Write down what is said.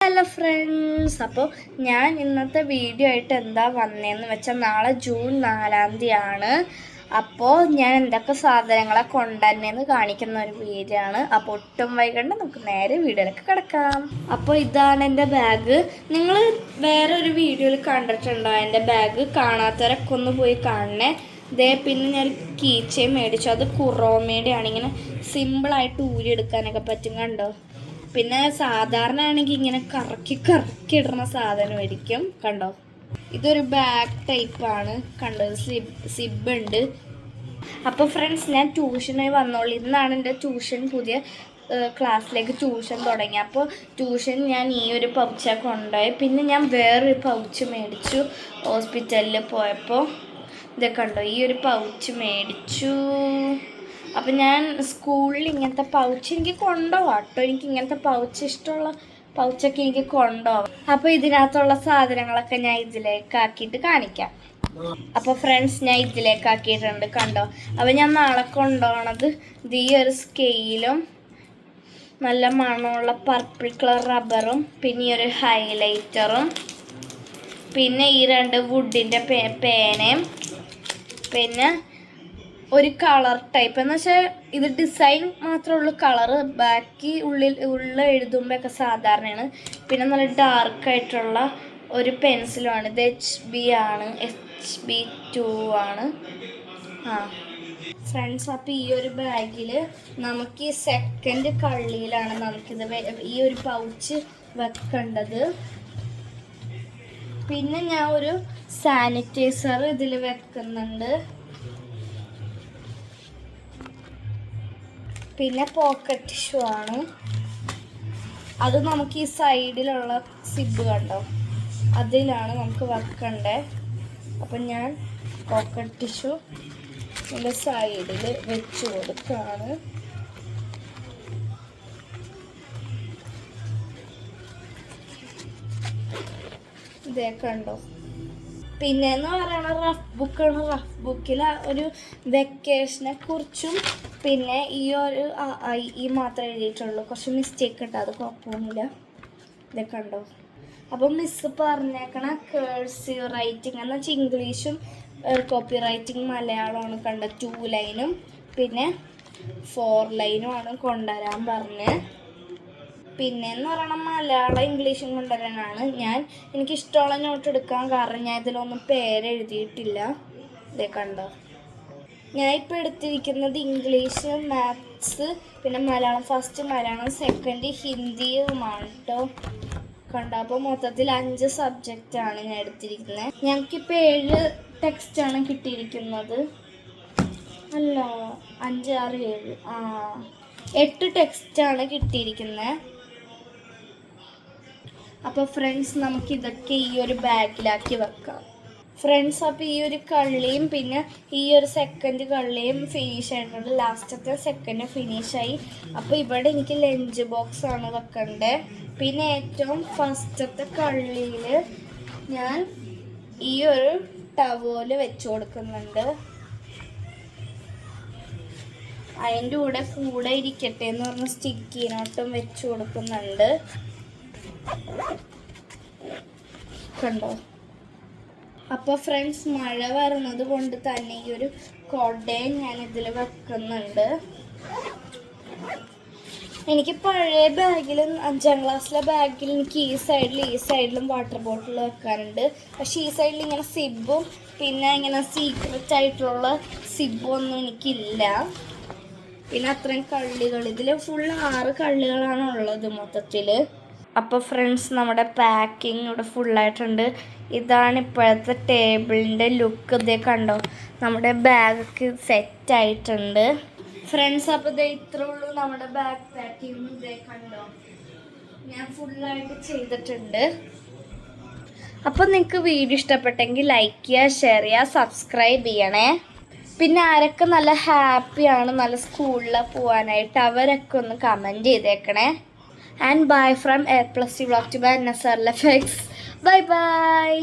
Hello friends, അപ്പോൾ ഞാൻ ഇന്നത്തെ വീഡിയോ ആയിട്ട് എന്താ വന്നതെന്ന് വെച്ചാൽ നാളെ ജൂൺ 4 അപ്പോൾ ഞാൻ എന്തൊക്കെ സാധനങ്ങളെ കൊണ്ടുവന്നതെന്ന് കാണിക്കുന്ന ഒരു വീഡിയോ ആണ്. അപ്പോൾ ഒട്ടും വൈകണ്ട നമുക്ക് നേരെ വീഡിയോയിലേക്ക് കിടക്കാം. അപ്പോൾ ഇതാണ് എൻ്റെ ബാഗ്. നിങ്ങൾ വേറെ ഒരു വീഡിയോയിൽ കണ്ടിട്ടുണ്ടോ എൻ്റെ ബാഗ്? കാണാത്തവരൊക്കെ ഒന്ന് പോയി കാണണേ. പിന്നെ ഞാൻ കീ ചെയിൻ മേടിച്ചു. അത് കുറോമയുടെ ആണ്. ഇങ്ങനെ സിമ്പിളായിട്ട് ഊരിയെടുക്കാനൊക്കെ പറ്റും, കണ്ടോ. പിന്നെ സാധാരണ ആണെങ്കിൽ ഇങ്ങനെ കറക്കി ഇടുന്ന സാധനമായിരിക്കും, കണ്ടോ. ഇതൊരു ബാഗ് ടൈപ്പാണ്, കണ്ടോ. സിബ് ഉണ്ട്. അപ്പോൾ ഫ്രണ്ട്സ്, ഞാൻ ട്യൂഷനായി വന്നോളൂ. ഇന്നാണ് എൻ്റെ ട്യൂഷൻ പുതിയ ക്ലാസ്സിലേക്ക് ട്യൂഷൻ തുടങ്ങി. അപ്പോൾ ട്യൂഷൻ ഞാൻ ഈ ഒരു പൗച്ചാണ് കൊണ്ടുപോയി. പിന്നെ ഞാൻ വേറൊരു പൗച്ച് മേടിച്ചു ഹോസ്പിറ്റലിൽ പോയപ്പോൾ. ഇതൊക്കെ കണ്ടോ, ഈ ഒരു പൗച്ച് മേടിച്ചു. അപ്പം ഞാൻ സ്കൂളിൽ ഇങ്ങനത്തെ പൗച്ച് എനിക്ക് കൊണ്ടുപോകാം കേട്ടോ. എനിക്ക് ഇങ്ങനത്തെ പൗച്ച് ഇഷ്ടമുള്ള പൗച്ചൊക്കെ എനിക്ക് കൊണ്ടുപോകാം. അപ്പോൾ ഇതിനകത്തുള്ള സാധനങ്ങളൊക്കെ ഞാൻ ഇതിലേക്ക് ആക്കിയിട്ട് കാണിക്കാം. അപ്പോൾ ഫ്രണ്ട്സ്, ഞാൻ ഇതിലേക്ക് ആക്കിയിട്ടുണ്ട്, കണ്ടോ. അപ്പോൾ ഞാൻ നാളെ കൊണ്ടുപോകണത് ഈ ഒരു സ്കെയിലും നല്ല മണമുള്ള പർപ്പിൾ കളർ റബ്ബറും പിന്നെ ഈ ഒരു ഹൈലൈറ്ററും പിന്നെ ഈ 2 വുഡിൻ്റെ പേനയും പിന്നെ ഒരു കളർ ടൈപ്പ് എന്ന് വെച്ചാൽ ഇത് ഡിസൈൻ മാത്രമേ ഉള്ളൂ കളറ്, ബാക്കി ഉള്ളിൽ എഴുതുമ്പോഴൊക്കെ സാധാരണയാണ്. പിന്നെ നല്ല ഡാർക്കായിട്ടുള്ള ഒരു പെൻസിലുമാണ്. ഇത് HB ആണ്, HB2 ആണ്. ഫ്രണ്ട്സ്, അപ്പോൾ ഈ ഒരു ബാഗിൽ നമുക്ക് ഈ സെക്കൻഡ് കള്ളിയിലാണ് നമുക്കിത് ഈ ഒരു പൗച്ച് വെക്കേണ്ടത്. പിന്നെ ഞാൻ ഒരു സാനിറ്റൈസർ ഇതിൽ വെക്കുന്നുണ്ട്. പിന്നെ പോക്കറ്റ് ടിഷ്യൂ ആണ്. അത് നമുക്ക് ഈ സൈഡിലുള്ള സിബ് കണ്ടോ, അതിലാണ് നമുക്ക് വെക്കണ്ടേ. അപ്പം ഞാൻ പോക്കറ്റ് ടിഷ്യൂ ഇതിൻ്റെ സൈഡിൽ വെച്ച് കൊടുക്കുകയാണ്. ഇതേ കണ്ടോ. പിന്നെന്ന് പറയുന്നത് റഫ് ബുക്കാണ്. റഫ് ബുക്കിൽ ഒരു വെക്കേഷനെ കുറിച്ചും പിന്നെ ഈ മാത്രമേ എഴുതിയിട്ടുള്ളൂ. കുറച്ച് മിസ്റ്റേക്ക് ഉണ്ട്, അത് കുഴപ്പമൊന്നുമില്ല. ഇതൊക്കെ ഉണ്ടോ. അപ്പം മിസ്സ് പറഞ്ഞേക്കണ കേഴ്സീവ് റൈറ്റിംഗ് എന്ന് വെച്ചാൽ ഇംഗ്ലീഷും കോപ്പി റൈറ്റിംഗ് മലയാളമാണ്, കണ്ട 2 ലൈനും പിന്നെ 4 ലൈനും ആണ് കൊണ്ടുവരാൻ പറഞ്ഞ്. പിന്നെന്ന് പറയണം മലയാളം ഇംഗ്ലീഷും കൊണ്ടുവരാനാണ്. എനിക്കിഷ്ടമുള്ള നോട്ട് എടുക്കാൻ, കാരണം ഞാൻ ഇതിലൊന്നും പേരെഴുതിയിട്ടില്ല. ഇതേ കണ്ടോ. ഞാൻ ഇപ്പോൾ എടുത്തിരിക്കുന്നത് ഇംഗ്ലീഷ്, മാത്സ്, പിന്നെ മലയാളം ഫസ്റ്റ്, മലയാളം സെക്കൻഡ്, ഹിന്ദിയുമാണ് കേട്ടോ, കണ്ടോ. അപ്പോൾ മൊത്തത്തിൽ 5 സബ്ജക്റ്റാണ് ഞാൻ എടുത്തിരിക്കുന്നത്. ഞങ്ങൾക്കിപ്പോൾ 7 ടെക്സ്റ്റാണ് കിട്ടിയിരിക്കുന്നത്. അല്ല, 5, 6, 7 8 ടെക്സ്റ്റാണ് കിട്ടിയിരിക്കുന്നത്. അപ്പോൾ ഫ്രണ്ട്സ്, നമുക്കിതൊക്കെ ഈ ഒരു ബാഗിലാക്കി വെക്കാം. ഫ്രണ്ട്സ്, അപ്പോൾ ഈ ഒരു കള്ളിയും പിന്നെ ഈ ഒരു സെക്കൻഡ് കള്ളിയും ഫിനിഷ് ആയിട്ടുണ്ട്. ലാസ്റ്റത്തെ സെക്കൻഡ് ഫിനിഷായി. അപ്പോൾ ഇവിടെ എനിക്ക് ലഞ്ച് ബോക്സ് ആണ് വെക്കണ്ടേ. പിന്നെ ഏറ്റവും ഫസ്റ്റത്തെ കള്ളിയിൽ ഞാൻ ഈ ഒരു ടവല് വെച്ച് കൊടുക്കുന്നുണ്ട്. അതിൻ്റെ കൂടെ ഇരിക്കട്ടെ എന്ന് പറഞ്ഞ സ്റ്റിക്കി നോട്ടും വെച്ച് കൊടുക്കുന്നുണ്ട്, കണ്ടോ. അപ്പോൾ ഫ്രണ്ട്സ്, മഴ വരുന്നത് കൊണ്ട് തന്നെ ഈ ഒരു കൊടയും ഞാൻ ഇതിൽ വെക്കുന്നുണ്ട്. എനിക്ക് പഴയ ബാഗിലും 5ാം ക്ലാസ്സിലെ ബാഗിൽ എനിക്ക് ഈ സൈഡിലും വാട്ടർ ബോട്ടിൽ വെക്കാനുണ്ട്. പക്ഷേ ഈ സൈഡിൽ ഇങ്ങനെ സിബും പിന്നെ ഇങ്ങനെ സീക്രറ്റ് ആയിട്ടുള്ള സിബും ഒന്നും എനിക്കില്ല. പിന്നെ അത്രയും കള്ളികൾ, ഇതിൽ ഫുൾ 6 കള്ളികളാണ് ഉള്ളത് മൊത്തത്തിൽ. അപ്പോൾ ഫ്രണ്ട്സ്, നമ്മുടെ പാക്കിംഗ് ഇവിടെ ഫുള്ളായിട്ടുണ്ട്. ഇതാണ് ഇപ്പോഴത്തെ ടേബിളിൻ്റെ ലുക്ക്. ഇതേ കണ്ടോ, നമ്മുടെ ബാഗൊക്കെ സെറ്റായിട്ടുണ്ട് ഫ്രണ്ട്സ്. അപ്പോൾ ഇതേ ഇത്രേ ഉള്ളൂ നമ്മുടെ ബാഗ് പാക്കിംഗ്. ഇതേ കണ്ടോ, ഞാൻ ഫുള്ളായിട്ട് ചെയ്തിട്ടുണ്ട്. അപ്പോൾ നിങ്ങൾക്ക് വീഡിയോ ഇഷ്ടപ്പെട്ടെങ്കിൽ ലൈക്ക് ചെയ്യുക, ഷെയർ ചെയ്യുക, സബ്സ്ക്രൈബ് ചെയ്യണേ. പിന്നെ ആരൊക്കെ നല്ല ഹാപ്പിയാണ് നല്ല സ്കൂളിൽ പോകാനായിട്ട് അവരൊക്കെ ഒന്ന് കമൻറ്റ് ചെയ്തേക്കണേ. And bye from A+ Vlog to by Nasar Lafex. Bye bye.